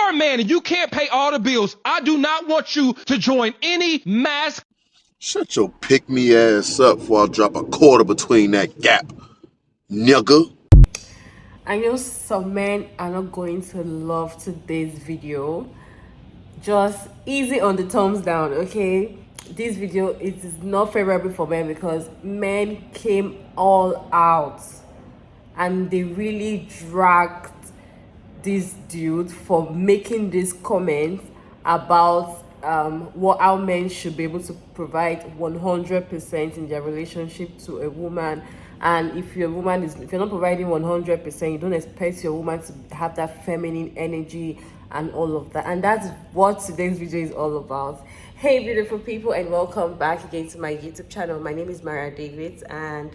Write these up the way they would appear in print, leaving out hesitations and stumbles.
are a man and you can't pay all the bills, I do not want you to join any mass. Shut your pick-me ass up before I drop a quarter between that gap, nigga. I know some men are not going to love today's video. Just easy on the thumbs down, okay? This video, it is not favorable for men because men came all out and they really dragged this dude for making this comment about how men should be able to provide 100% in their relationship to a woman. And if you're not providing 100%, you don't expect your woman to have that feminine energy and all of that. And that's what today's video is all about. Hey beautiful people, and welcome back again to my YouTube channel. My name is Mara David, and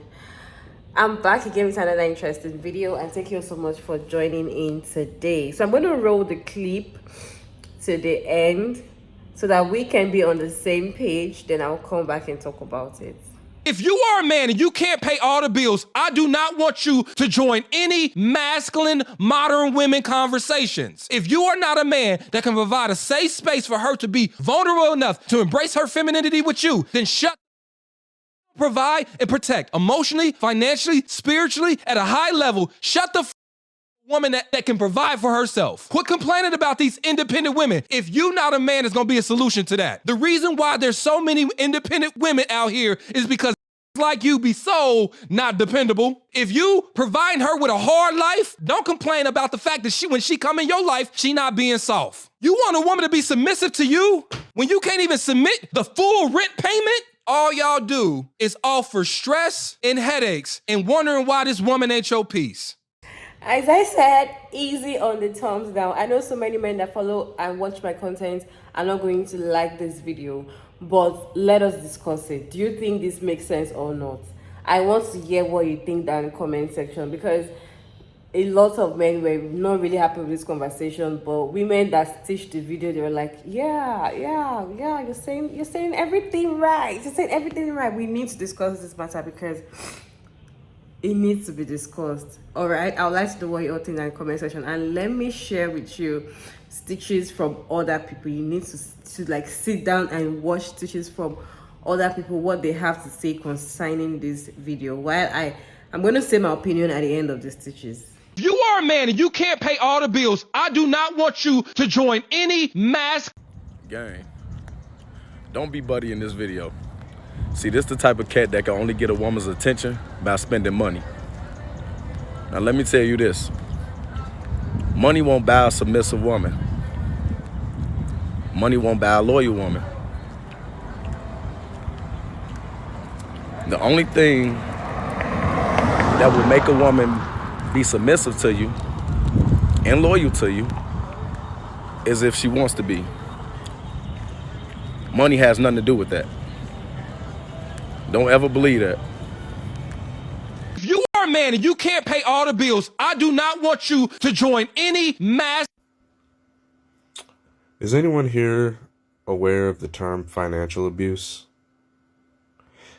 I'm back again with another interesting video, and thank you so much for joining in today. So I'm going to roll the clip to the end so that we can be on the same page. Then I'll come back and talk about it. If you are a man and you can't pay all the bills, I do not want you to join any masculine modern women conversations. If you are not a man that can provide a safe space for her to be vulnerable enough to embrace her femininity with you, then shut. Provide and protect emotionally, financially, spiritually, at a high level. Shut the woman that can provide for herself. Quit complaining about these independent women. If you not a man, there's gonna be a solution to that. The reason why there's so many independent women out here is because like you be so not dependable. If you provide her with a hard life, don't complain about the fact that when she come in your life, she not being soft. You want a woman to be submissive to you when you can't even submit the full rent payment? All y'all do is offer stress and headaches and wondering why this woman ain't your piece. As I said, easy on the thumbs down. I know so many men that follow and watch my content are not going to like this video, but let us discuss it. Do you think this makes sense or not? I want to hear what you think down in the comment section, because a lot of men were not really happy with this conversation, but women that stitched the video, they were like, yeah, you're saying everything right. You're saying everything right. We need to discuss this matter because it needs to be discussed. All right, I would like to know what you all think in the comment section, and let me share with you stitches from other people. You need to like sit down and watch stitches from other people, what they have to say concerning this video, while I'm going to say my opinion at the end of the stitches. If you are a man and you can't pay all the bills, I do not want you to join any mass gang. Don't be buddy in this video. See, this the type of cat that can only get a woman's attention by spending money. Now let me tell you this. Money won't buy a submissive woman. Money won't buy a loyal woman. The only thing that will make a woman be submissive to you and loyal to you is if she wants to be. Money has nothing to do with that. Don't ever believe that. If you are a man and you can't pay all the bills, I do not want you to join any mass. Is anyone here aware of the term financial abuse?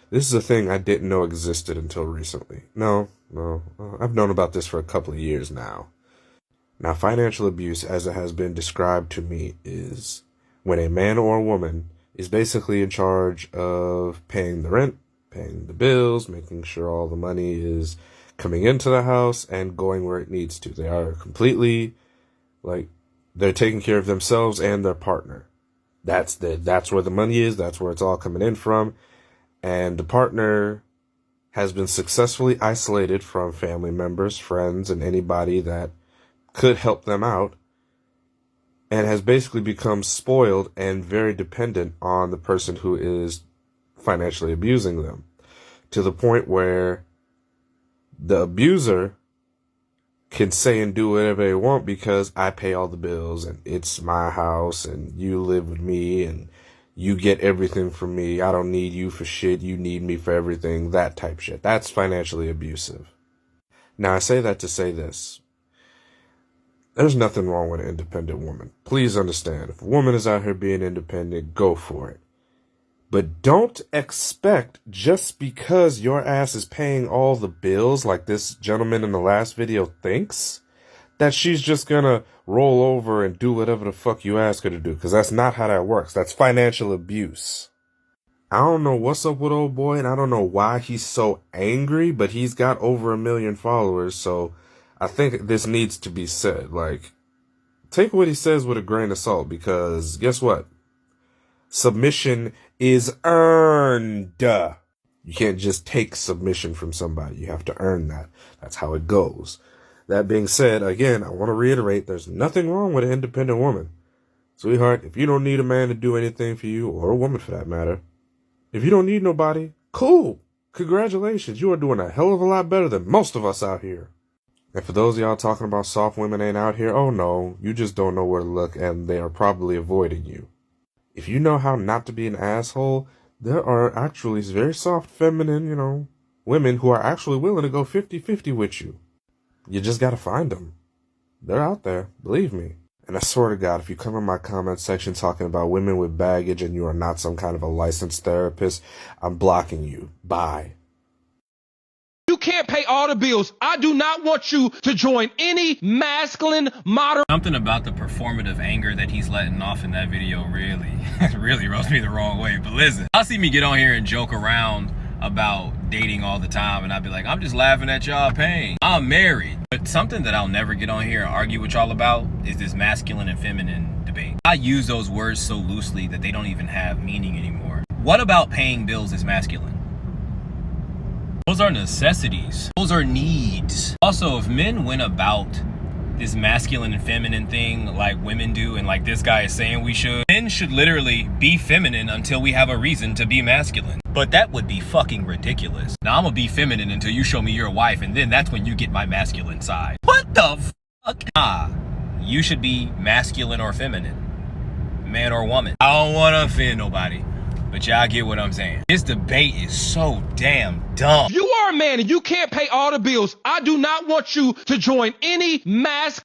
This is a thing I didn't know existed until recently. No, I've known about this for a couple of years now. Now, financial abuse, as it has been described to me, is when a man or a woman is basically in charge of paying the rent, paying the bills, making sure all the money is coming into the house and going where it needs to. They are completely, they're taking care of themselves and their partner. That's where the money is. That's where it's all coming in from. And the partner has been successfully isolated from family members, friends, and anybody that could help them out, and has basically become spoiled and very dependent on the person who is financially abusing them, to the point where the abuser can say and do whatever they want because I pay all the bills and it's my house and you live with me and you get everything from me. I don't need you for shit. You need me for everything. That type shit. That's financially abusive. Now, I say that to say this. There's nothing wrong with an independent woman. Please understand. If a woman is out here being independent, go for it. But don't expect, just because your ass is paying all the bills like this gentleman in the last video thinks, that she's just gonna roll over and do whatever the fuck you ask her to do, because that's not how that works. That's financial abuse. I don't know what's up with old boy, and I don't know why he's so angry, but he's got over 1 million followers, so I think this needs to be said. Like, take what he says with a grain of salt, because guess what? Submission is earned. You can't just take submission from somebody. You have to earn that. That's how it goes. That being said, again, I want to reiterate, there's nothing wrong with an independent woman. Sweetheart, if you don't need a man to do anything for you, or a woman for that matter, if you don't need nobody, cool. Congratulations. You are doing a hell of a lot better than most of us out here. And for those of y'all talking about soft women ain't out here, oh no, you just don't know where to look, and they are probably avoiding you. If you know how not to be an asshole, there are actually very soft, feminine, women who are actually willing to go 50-50 with you. You just gotta find them. They're out there, believe me. And I swear to God, if you come in my comment section talking about women with baggage and you are not some kind of a licensed therapist, I'm blocking you. Bye. You can't pay all the bills. I do not want you to join any masculine modern. Something about the performative anger that he's letting off in that video really rubs me the wrong way. But listen, I'll see me get on here and joke around about dating all the time, and I'd be like, I'm just laughing at y'all pain. I'm married. But something that I'll never get on here and argue with y'all about is this masculine and feminine debate. I use those words so loosely that they don't even have meaning anymore. What about paying bills is masculine? Those are necessities. Those are needs. Also, if men went about this masculine and feminine thing like women do, and like this guy is saying we should, men should literally be feminine until we have a reason to be masculine. But that would be fucking ridiculous. Now I'm gonna be feminine until you show me your wife, and then that's when you get my masculine side. What the fuck? Nah, you should be masculine or feminine, man or woman. I don't want to offend nobody, but y'all get what I'm saying. This debate is so damn dumb. You are a man and you can't pay all the bills. I do not want you to join any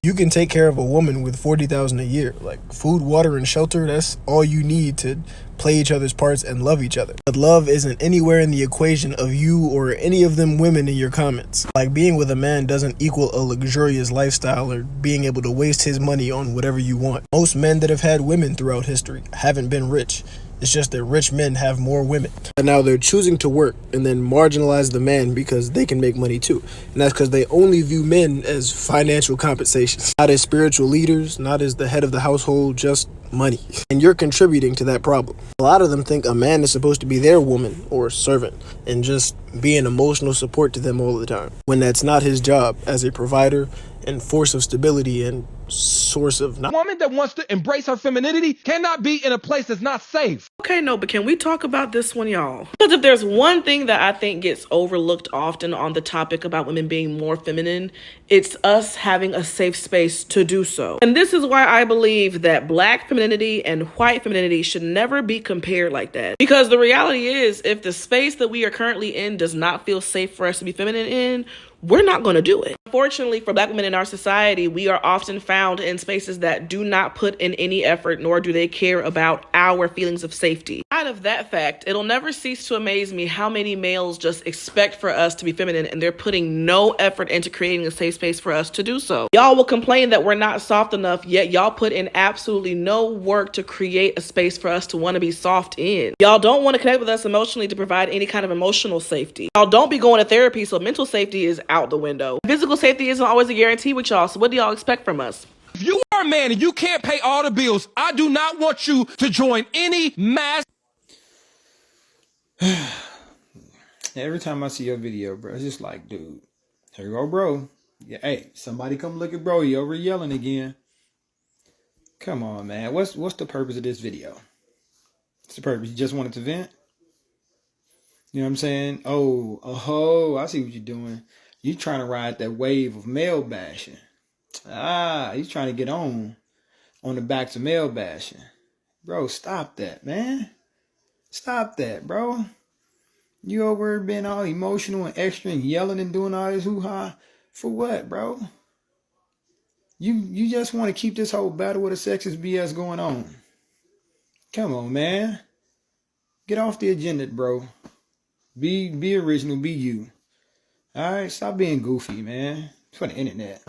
You can take care of a woman with $40,000 a year. Like food, water, and shelter, that's all you need to play each other's parts and love each other. But love isn't anywhere in the equation of you or any of them women in your comments. Like being with a man doesn't equal a luxurious lifestyle or being able to waste his money on whatever you want. Most men that have had women throughout history haven't been rich. It's just that rich men have more women. And now they're choosing to work and then marginalize the man because they can make money too. And that's because they only view men as financial compensations. Not as spiritual leaders, not as the head of the household, just money. And you're contributing to that problem. A lot of them think a man is supposed to be their woman or servant and just be an emotional support to them all the time, when that's not his job as a provider and force of stability and source of A woman that wants to embrace her femininity cannot be in a place that's not safe. Okay, no, but can we talk about this one, y'all? Because if there's one thing that I think gets overlooked often on the topic about women being more feminine, it's us having a safe space to do so. And this is why I believe that black femininity and white femininity should never be compared like that. Because the reality is, if the space that we are currently in does not feel safe for us to be feminine in, we're not going to do it. Unfortunately, for black women in our society, we are often found in spaces that do not put in any effort, nor do they care about our feelings of safety. Out of that fact, it'll never cease to amaze me how many males just expect for us to be feminine and they're putting no effort into creating a safe space for us to do so. Y'all will complain that we're not soft enough, yet y'all put in absolutely no work to create a space for us to want to be soft in. Y'all don't want to connect with us emotionally to provide any kind of emotional safety. Y'all don't be going to therapy, so mental safety is out the window. Physical safety isn't always a guarantee with y'all, so what do y'all expect from us? If you are a man and you can't pay all the bills, I do not want you to join any mass. Every time I see your video, bro, it's just like, dude, here you go, bro. Yeah, hey, somebody come look at bro. He over yelling again. Come on, man. What's the purpose of this video? What's the purpose? You just wanted to vent? You know what I'm saying? Oh, I see what you're doing. You trying to ride that wave of male bashing. He's trying to get on the backs of male bashing. Bro, stop that, man. Stop that, bro. You over here being all emotional and extra and yelling and doing all this hoo-ha. For what, bro? You just want to keep this whole battle with the sexist BS going on. Come on, man. Get off the agenda, bro. Be original, be you. Alright, stop being goofy, man. It's for the internet.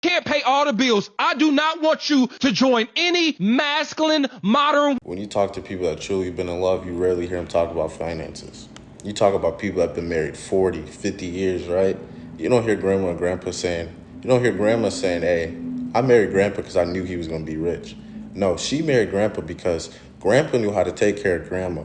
Can't pay all the bills. I do not want you to join any masculine modern. When you talk to people that truly been in love, you rarely hear them talk about finances. You talk about people that have been married 40, 50 years, right? You don't hear grandma and grandpa saying, hey, I married grandpa because I knew he was going to be rich. No, she married grandpa because grandpa knew how to take care of grandma.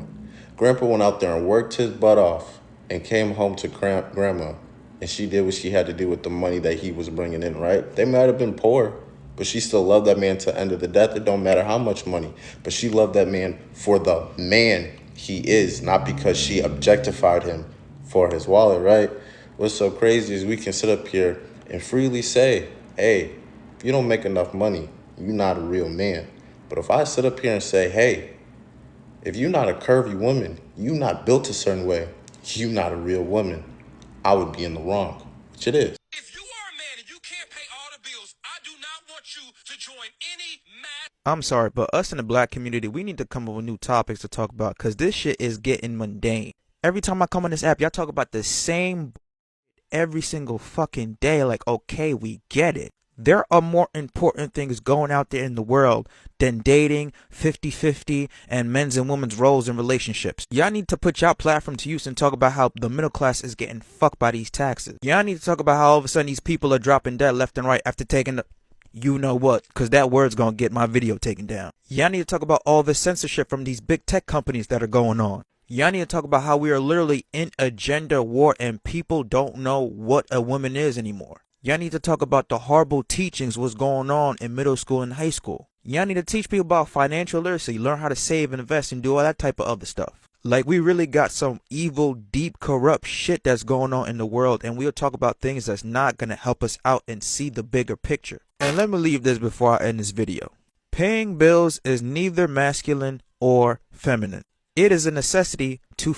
Grandpa went out there and worked his butt off and came home to grandma, and she did what she had to do with the money that he was bringing in, right? They might have been poor, but she still loved that man to the end of the death. It don't matter how much money, but she loved that man for the man he is, not because she objectified him for his wallet, right? What's so crazy is we can sit up here and freely say, hey, if you don't make enough money, you're not a real man. But if I sit up here and say, hey, if you're not a curvy woman, you're not built a certain way, you're not a real woman, I would be in the wrong, which it is. If you are a man and you can't pay all the bills, I do not want you to join any I'm sorry, but us in the black community, we need to come up with new topics to talk about, because this shit is getting mundane. Every time I come on this app, y'all talk about the same every single fucking day. Like, okay, we get it. There are more important things going out there in the world than dating, 50-50, and men's and women's roles in relationships. Y'all need to put y'all platform to use and talk about how the middle class is getting fucked by these taxes. Y'all need to talk about how all of a sudden these people are dropping dead left and right after taking the you know what, because that word's gonna get my video taken down. Y'all need to talk about all the censorship from these big tech companies that are going on. Y'all need to talk about how we are literally in a gender war and people don't know what a woman is anymore. Y'all need to talk about the horrible teachings what's going on in middle school and high school. Y'all need to teach people about financial literacy, learn how to save and invest and do all that type of other stuff. Like, we really got some evil, deep, corrupt shit that's going on in the world, and we'll talk about things that's not going to help us out and see the bigger picture. And let me leave this before I end this video. Paying bills is neither masculine or feminine. It is a necessity to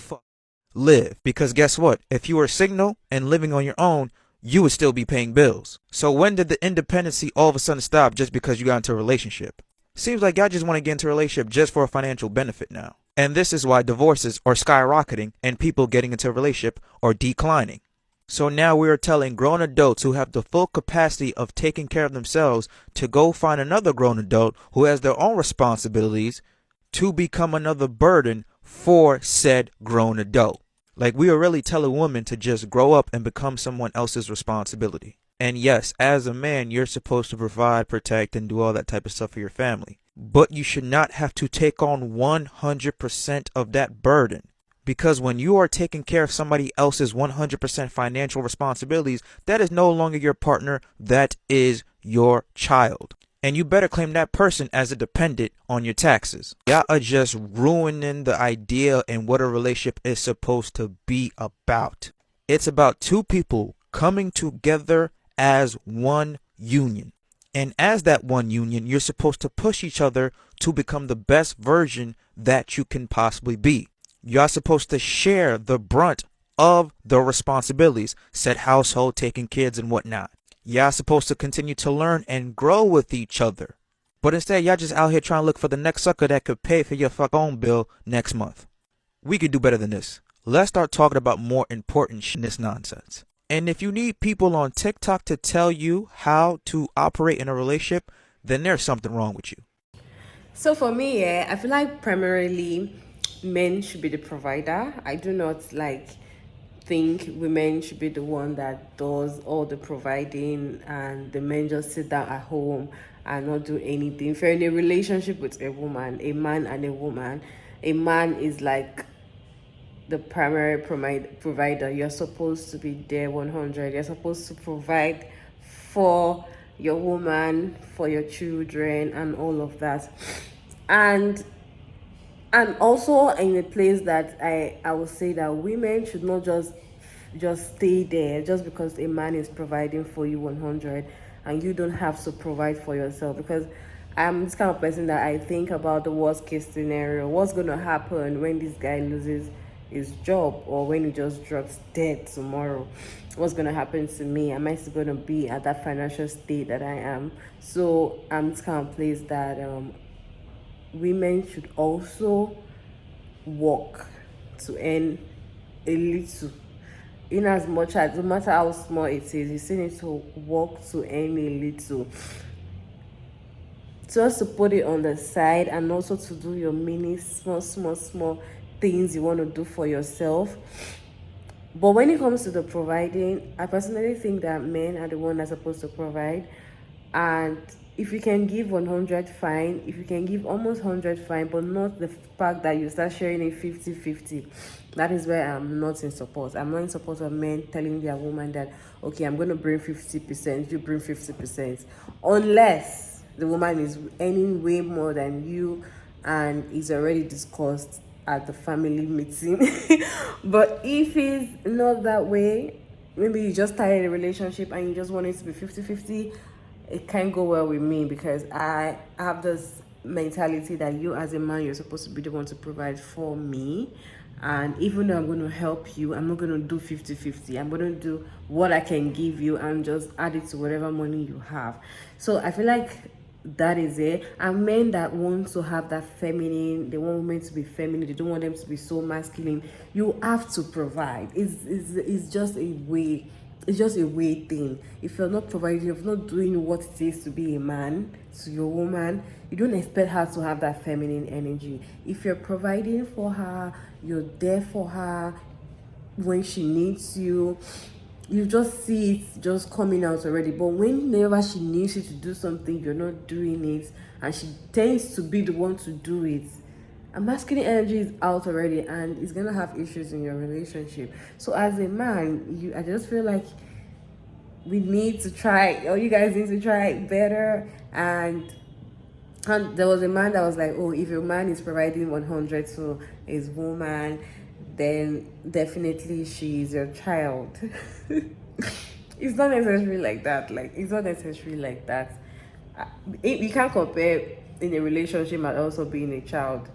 live. Because guess what? If you were single and living on your own, you would still be paying bills. So when did the independency all of a sudden stop just because you got into a relationship? Seems like y'all just want to get into a relationship just for a financial benefit now. And this is why divorces are skyrocketing and people getting into a relationship are declining. So now we are telling grown adults who have the full capacity of taking care of themselves to go find another grown adult who has their own responsibilities to become another burden for said grown adult. Like, we are really telling women to just grow up and become someone else's responsibility. And yes, as a man, you're supposed to provide, protect, and do all that type of stuff for your family. But you should not have to take on 100% of that burden. Because when you are taking care of somebody else's 100% financial responsibilities, that is no longer your partner, that is your child. And you better claim that person as a dependent on your taxes. Y'all are just ruining the idea and what a relationship is supposed to be about. It's about two people coming together as one union. And as that one union, you're supposed to push each other to become the best version that you can possibly be. You're supposed to share the brunt of the responsibilities, said household, taking kids and whatnot. Y'all supposed to continue to learn and grow with each other. But instead, y'all just out here trying to look for the next sucker that could pay for your phone bill next month. We could do better than this. Let's start talking about more important shit than this nonsense. And if you need people on TikTok to tell you how to operate in a relationship, then there's something wrong with you. So for me, I feel like primarily men should be the provider. I do not think women should be the one that does all the providing and the men just sit down at home and not do anything. If you're in a relationship with a woman, a man and a woman, a man is like the primary provider. You're supposed to be there 100. You're supposed to provide for your woman, for your children, and all of that. And also in a place that I would say that women should not just stay there just because a man is providing for you 100 and you don't have to provide for yourself. Because I'm this kind of person that I think about the worst case scenario. What's going to happen when this guy loses his job or when he just drops dead tomorrow? What's going to happen to me? Am I still going to be at that financial state that I am? So I'm this kind of place that women should also work to earn a in as much as, no matter how small it is, you still need to work to earn a little, just to put it on the side, and also to do your mini small things you want to do for yourself. But when it comes to the providing, I personally think that men are the one that's supposed to provide. And if you can give 100, fine. If you can give almost 100, fine. But not the fact that you start sharing it 50-50. That is where I'm not in support. I'm not in support of men telling their woman that, okay, I'm going to bring 50%, you bring 50%. Unless the woman is earning way more than you and is already discussed at the family meeting. But if it's not that way, maybe you just started a relationship and you just want it to be 50-50, it can't go well with me, because I have this mentality that you as a man, you're supposed to be the one to provide for me. And even though I'm going to help you, I'm not going to do 50-50. I'm going to do what I can give you and just add it to whatever money you have. So I feel like that is it. And men that want to have that feminine, they want women to be feminine, they don't want them to be so masculine, you have to provide. It's just a way. It's just a way thing. If you're not providing, if you're not doing what it is to be a man to your woman, you don't expect her to have that feminine energy. If you're providing for her, you're there for her when she needs you, you just see it just coming out already. But whenever she needs you to do something, you're not doing it, and she tends to be the one to do it, a masculine energy is out already, and it's gonna have issues in your relationship. So as a man, I just feel like we need to try, or you guys need to try better. And there was a man that was like, oh, if your man is providing 100 to his woman, then definitely she is your child. It's not necessarily like that. You can't compare in a relationship and also being a child.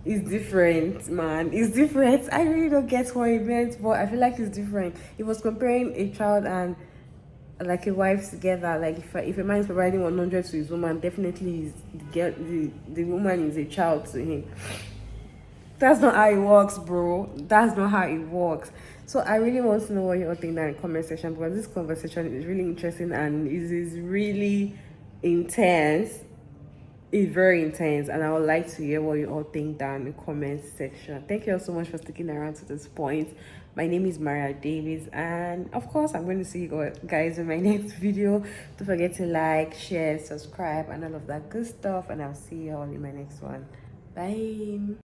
It's different, man. It's different. I really don't get what he meant, but I feel like it's different. It was comparing a child and like a wife together. Like if a man is providing 100 to his woman, definitely the woman is a child to him. That's not how it works, bro. That's not how it works. So I really want to know what you all think in the comment section, because this conversation is really interesting and it is really intense. It's very intense, and I would like to hear what you all think down in the comment section. Thank you all so much for sticking around to this point. My name is Maria Davis, and of course I'm going to see you guys in my next video. Don't forget to like, share, subscribe, and all of that good stuff, and I'll see you all in my next one. Bye.